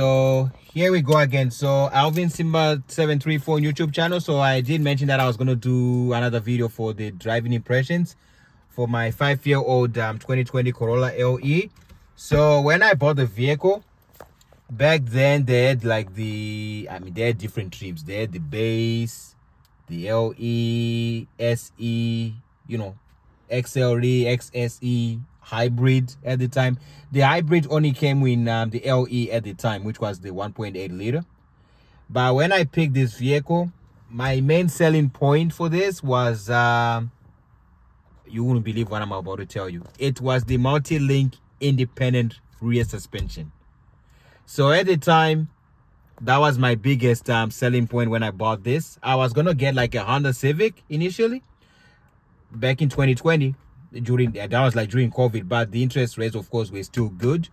So here we go again. So Alvin Simba 734 YouTube channel. So I did mention that I was going to do another video for the driving impressions for my 5-year-old 2020 Corolla LE. So when I bought the vehicle back then, they had like they had different trims. They had the base, the LE, SE, XLE, XSE, hybrid at the time. The hybrid only came in the LE at the time, which was the 1.8 liter. But when I picked this vehicle, my main selling point for this was you wouldn't believe what I'm about to tell you. It was the multi-link independent rear suspension. So at the time, that was my biggest selling point when I bought this. I was gonna get like a Honda Civic initially back in 2020. During COVID, but the interest rates, of course, were still good.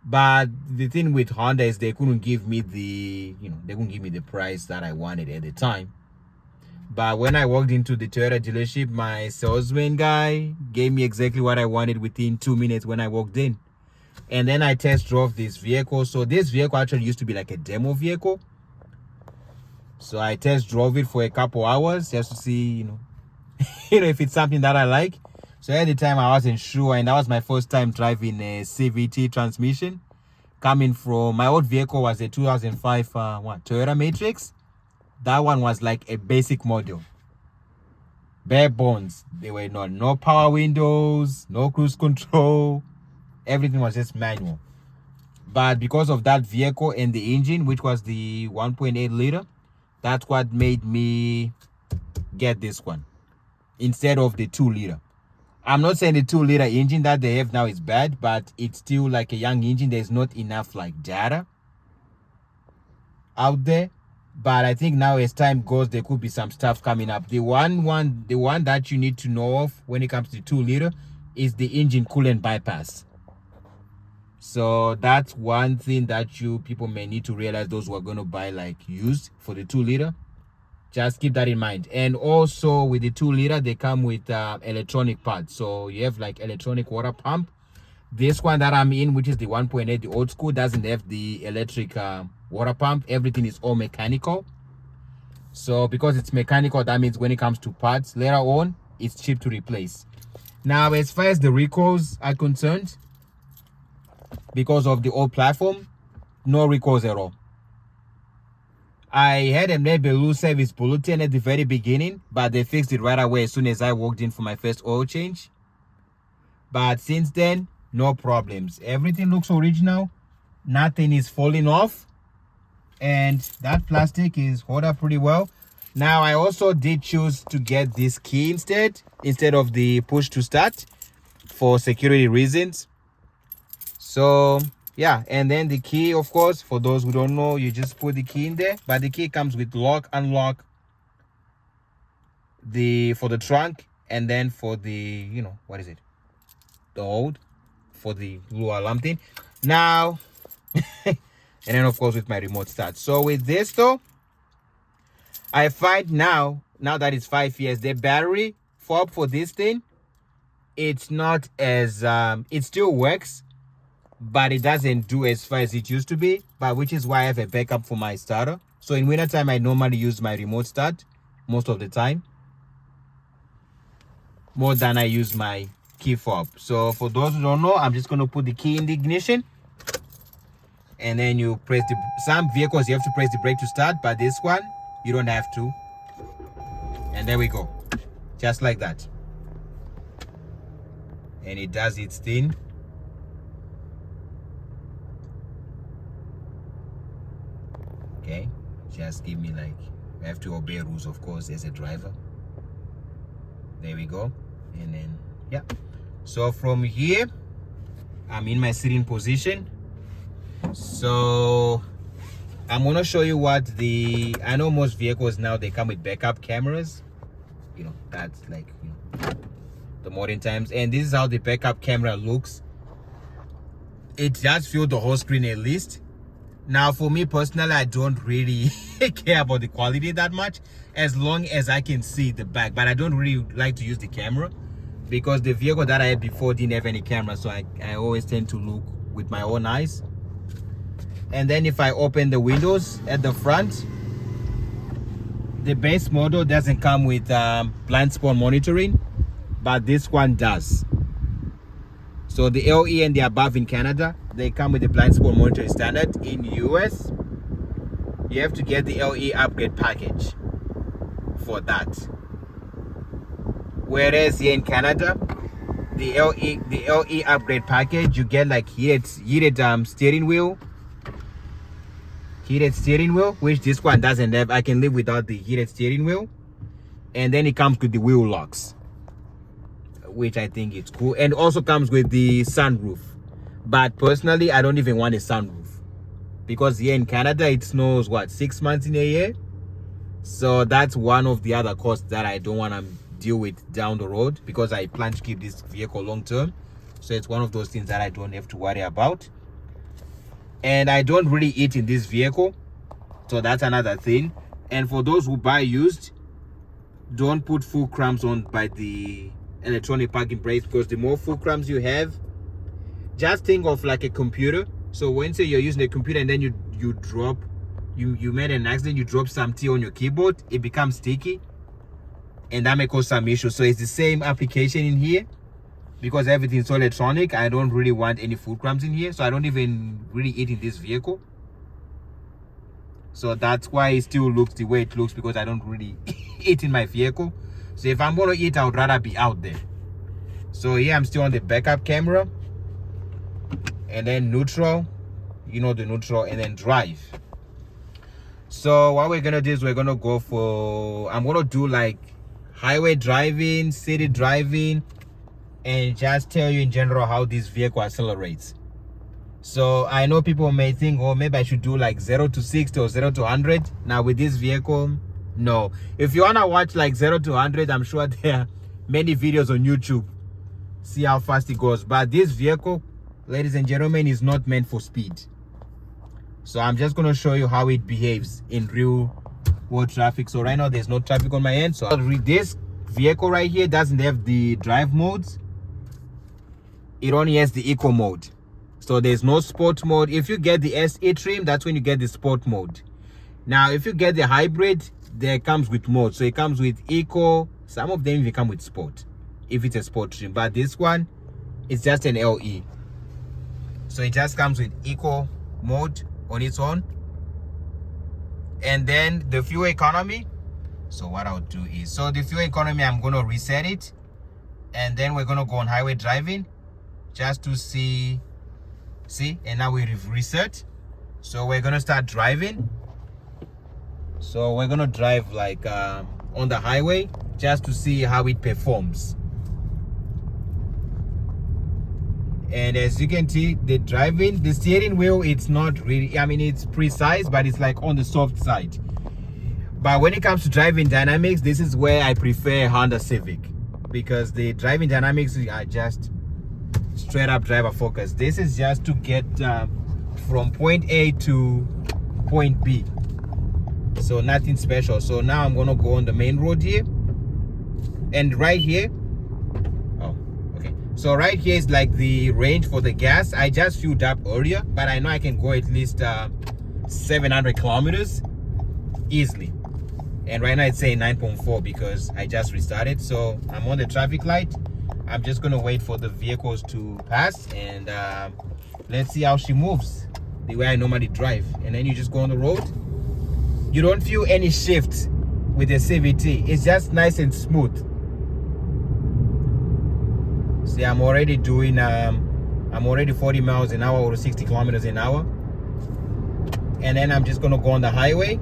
But the thing with Honda is they couldn't give me the price that I wanted at the time. But when I walked into the Toyota dealership, my salesman guy gave me exactly what I wanted within 2 minutes when I walked in. And then I test drove this vehicle. So this vehicle actually used to be like a demo vehicle. So I test drove it for a couple hours just to see, if it's something that I like. So at the time I wasn't sure, and that was my first time driving a CVT transmission. Coming from my old vehicle was a 2005 Toyota Matrix. That one was like a basic model, bare bones. There were no power windows, no cruise control. Everything was just manual. But because of that vehicle and the engine, which was the 1.8 liter, that's what made me get this one instead of the 2 liter. I'm not saying the 2 liter engine that they have now is bad, but it's still like a young engine. There's not enough like data out there. But I think now as time goes, there could be some stuff coming up. The one that you need to know of when it comes to 2 liter is the engine coolant bypass. So that's one thing that people may need to realize, those who are going to buy like used for the 2 liter. Just keep that in mind. And also with the 2 liter, they come with electronic parts. So you have like electronic water pump. This one that I'm in, which is the 1.8, the old school, doesn't have the electric water pump. Everything is all mechanical. So because it's mechanical, that means when it comes to parts later on, it's cheap to replace. Now, as far as the recalls are concerned, because of the old platform, no recalls at all. I had a Nebelu service bulletin at the very beginning, but they fixed it right away as soon as I walked in for my first oil change. But since then, no problems. Everything looks original. Nothing is falling off. And that plastic is held up pretty well. Now, I also did choose to get this key instead of the push to start for security reasons. So yeah, and then the key, of course, for those who don't know, you just put the key in there. But the key comes with lock, unlock, for the trunk, and then for the, the hold for the blue alarm thing. Now, and then of course with my remote start. So with this though, I find now that it's 5 years, the battery fob for this thing, it's not as, it still works, but it doesn't do as far as it used to be, but which is why I have a backup for my starter. So in winter time, I normally use my remote start most of the time, more than I use my key fob. So for those who don't know, I'm just going to put the key in the ignition, and then you press some vehicles you have to press the brake to start, but this one you don't have to. And there we go, just like that. And it does its thing. Okay, just give me I have to obey rules, of course, as a driver. There we go. And then, yeah. So from here, I'm in my sitting position. So I'm going to show you what I know most vehicles now, they come with backup cameras. That's the modern times. And this is how the backup camera looks. It does fill the whole screen at least. Now, for me personally, I don't really care about the quality that much, as long as I can see the back. But I don't really like to use the camera because the vehicle that I had before didn't have any camera. So I always tend to look with my own eyes. And then if I open the windows at the front, the base model doesn't come with blind spot monitoring, but this one does. So the LE and the above in Canada, they come with the blind spot monitoring standard. In US, you have to get the LE upgrade package for that. Whereas here in Canada, the LE upgrade package, you get like heated steering wheel, which this one doesn't have. I can live without the heated steering wheel. And then it comes with the wheel locks, which I think it's cool, and also comes with the sunroof. But personally, I don't even want a sunroof, because here in Canada it snows 6 months in a year. So that's one of the other costs that I don't want to deal with down the road, because I plan to keep this vehicle long term. So it's one of those things that I don't have to worry about. And I don't really eat in this vehicle, so that's another thing. And for those who buy used, don't put full clamps on by the electronic parking brakes, because the more full clamps you have, just think of like a computer. So when say you're using a computer and then you made an accident, you drop something on your keyboard, it becomes sticky, and that may cause some issues. So it's the same application in here, because everything's electronic. I don't really want any full clamps in here, so I don't even really eat in this vehicle. So that's why it still looks the way it looks, because I don't really eat in my vehicle. So if I'm gonna eat, I would rather be out there. So here I'm still on the backup camera, and then neutral, the neutral, and then drive. So what we're gonna do is we're gonna go for, I'm gonna do like highway driving, city driving, and just tell you in general how this vehicle accelerates. So I know people may think, oh, maybe I should do like 0 to 60 or 0 to 100. Now with this vehicle, no. If you wanna watch like 0 to 100, I'm sure there are many videos on YouTube. See how fast it goes. But this vehicle, ladies and gentlemen, is not meant for speed. So I'm just gonna show you how it behaves in real world traffic. So right now there's no traffic on my end. So this vehicle right here doesn't have the drive modes. It only has the eco mode. So there's no sport mode. If you get the SE trim, that's when you get the sport mode. Now if you get the hybrid, there comes with mode. So it comes with eco. Some of them even come with sport, if it's a sport trim. But this one, it's just an LE. So it just comes with eco mode on its own. And then the fuel economy. So what I'll do is, so the fuel economy, I'm going to reset it. And then we're going to go on highway driving just to see. And now we've reset. So we're going to start driving. So we're going to drive like on the highway just to see how it performs. And as you can see, the steering wheel, it's not really, I mean, it's precise, but it's like on the soft side. But when it comes to driving dynamics, this is where I prefer Honda Civic, because the driving dynamics are just straight up driver focus. This is just to get from point A to point B. So nothing special. So now I'm gonna go on the main road here, and right here, so right here is like the range for the gas. I just filled up earlier, but I know I can go at least 700 kilometers easily. And right now it's saying 9.4 because I just restarted. So I'm on the traffic light. I'm just gonna wait for the vehicles to pass, and let's see how she moves the way I normally drive. And then you just go on the road. You don't feel any shift with the CVT. It's just nice and smooth. See, I'm already doing I'm already 40 miles an hour or 60 kilometers an hour. And then I'm just gonna go on the highway.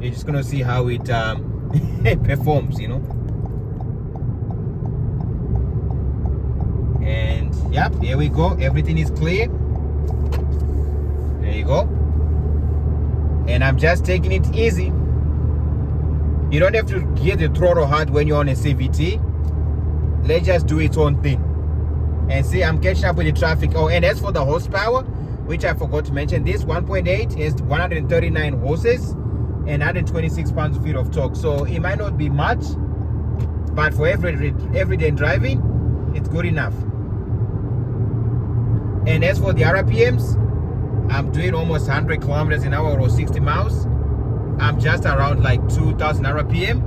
You're just gonna see how it it performs, And yeah, here we go. Everything is clear. There you go. And I'm just taking it easy. You don't have to get the throttle hard when you're on a CVT. Let's just do its own thing. And see, I'm catching up with the traffic. Oh, and as for the horsepower, which I forgot to mention, this 1.8 is 139 horses and 126 pounds-feet of torque. So it might not be much, but for everyday driving, it's good enough. And as for the RPMs, I'm doing almost 100 kilometers an hour or 60 miles. I'm just around like 2,000 RPM.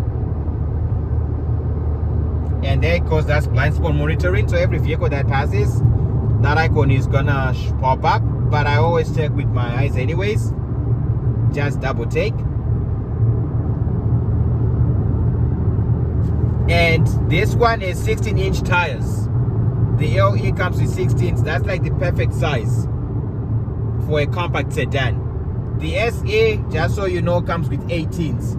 And there, because that's blind spot monitoring, so every vehicle that passes, that icon is gonna pop up. But I always check with my eyes anyways. Just double take. And this one is 16-inch tires. The LE comes with 16s. That's like the perfect size for a compact sedan. The SE, just so you know, comes with 18s.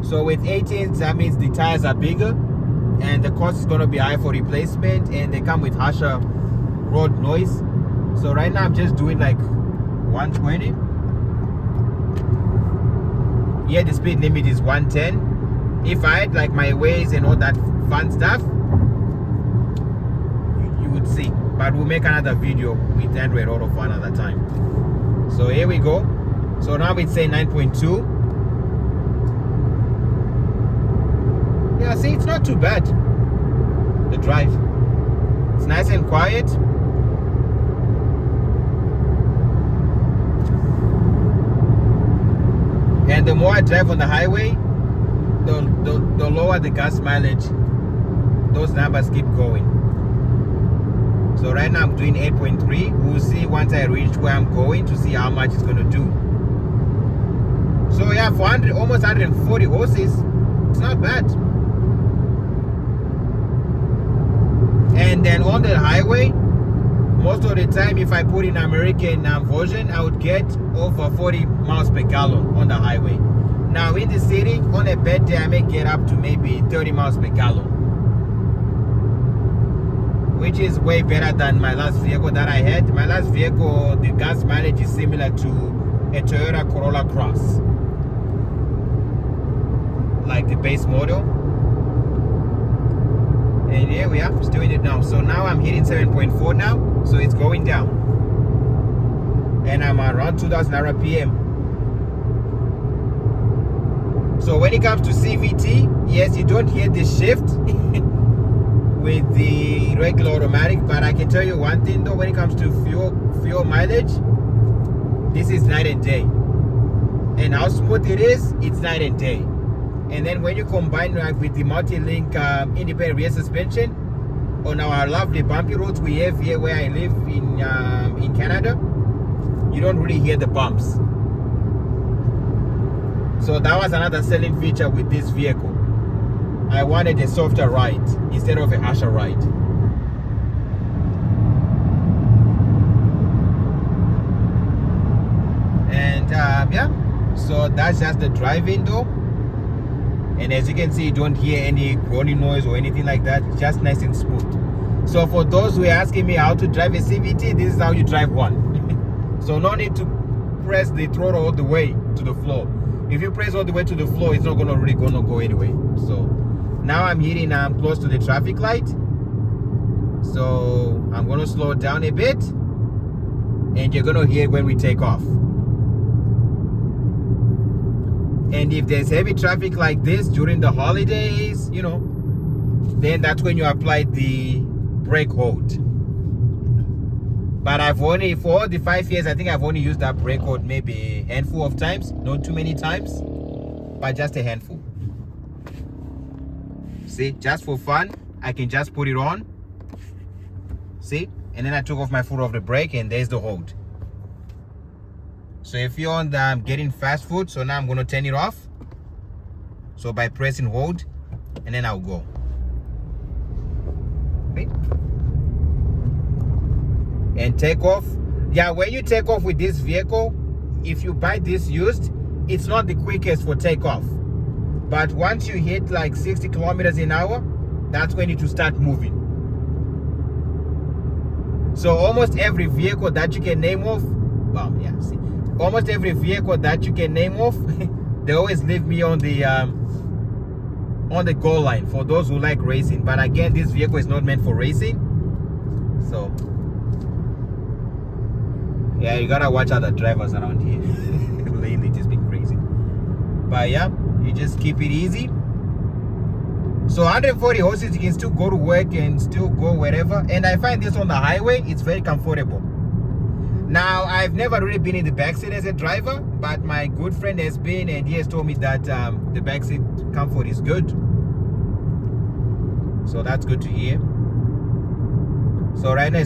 So with 18s, that means the tires are bigger and the cost is going to be high for replacement, and they come with harsher road noise. So right now I'm just doing like 120. Yeah, the speed limit is 110. If I had like my ways and all that fun stuff, you would see. But we'll make another video with Android Auto for another time. So here we go. So now it's saying 9.2. Yeah, see, it's not too bad. The drive. It's nice and quiet. And the more I drive on the highway, the lower the gas mileage. Those numbers keep going. So right now I'm doing 8.3. We'll see once I reach where I'm going to see how much it's going to do. So yeah, for almost 140 horses, it's not bad. And then on the highway, most of the time, if I put in American version, I would get over 40 miles per gallon on the highway. Now in the city, on a bad day, I may get up to maybe 30 miles per gallon, which is way better than my last vehicle that I had. My last vehicle, the gas mileage is similar to a Toyota Corolla Cross, like the base model. And here we are, just doing it now. So now I'm hitting 7.4 now, so it's going down. And I'm around 2,000 RPM. So when it comes to CVT, yes, you don't hear the shift with the regular automatic, but I can tell you one thing though, when it comes to fuel mileage, this is night and day. And how smooth it is, it's night and day. And then when you combine like with the multi-link independent rear suspension on our lovely bumpy roads we have here where I live in Canada, you don't really hear the bumps. So that was another selling feature with this vehicle. I wanted a softer ride instead of a harsher ride. And yeah, so that's just the driving though. And as you can see, you don't hear any groaning noise or anything like that. It's just nice and smooth. So for those who are asking me how to drive a CVT, this is how you drive one. So no need to press the throttle all the way to the floor. If you press all the way to the floor, it's not gonna go anyway. So now I'm hitting close to the traffic light. So I'm gonna slow down a bit, and you're gonna hear when we take off. And if there's heavy traffic like this during the holidays, you know, then that's when you apply the brake hold. But I've only, for the 5 years, I think I've only used that brake hold maybe a handful of times. Not too many times, but just a handful. See, just for fun, I can just put it on. See, and then I took off my foot off the brake, and there's the hold. So if you're on the getting fast food, so now I'm going to turn it off. So by pressing hold, and then I'll go. Okay. And take off. Yeah, when you take off with this vehicle, if you buy this used, it's not the quickest for takeoff. But once you hit like 60 kilometers an hour, that's when it will start moving. So almost every vehicle that you can name off, well, yeah, see. Almost every vehicle that you can name off, they always leave me on the goal line for those who like racing. But again, this vehicle is not meant for racing. So yeah, you gotta watch other drivers around here. Lately, it's been crazy. But yeah, you just keep it easy. So 140 horses, you can still go to work and still go wherever. And I find this on the highway, it's very comfortable. Now, I've never really been in the backseat as a driver, but my good friend has been, and he has told me that the backseat comfort is good. So that's good to hear. So right now,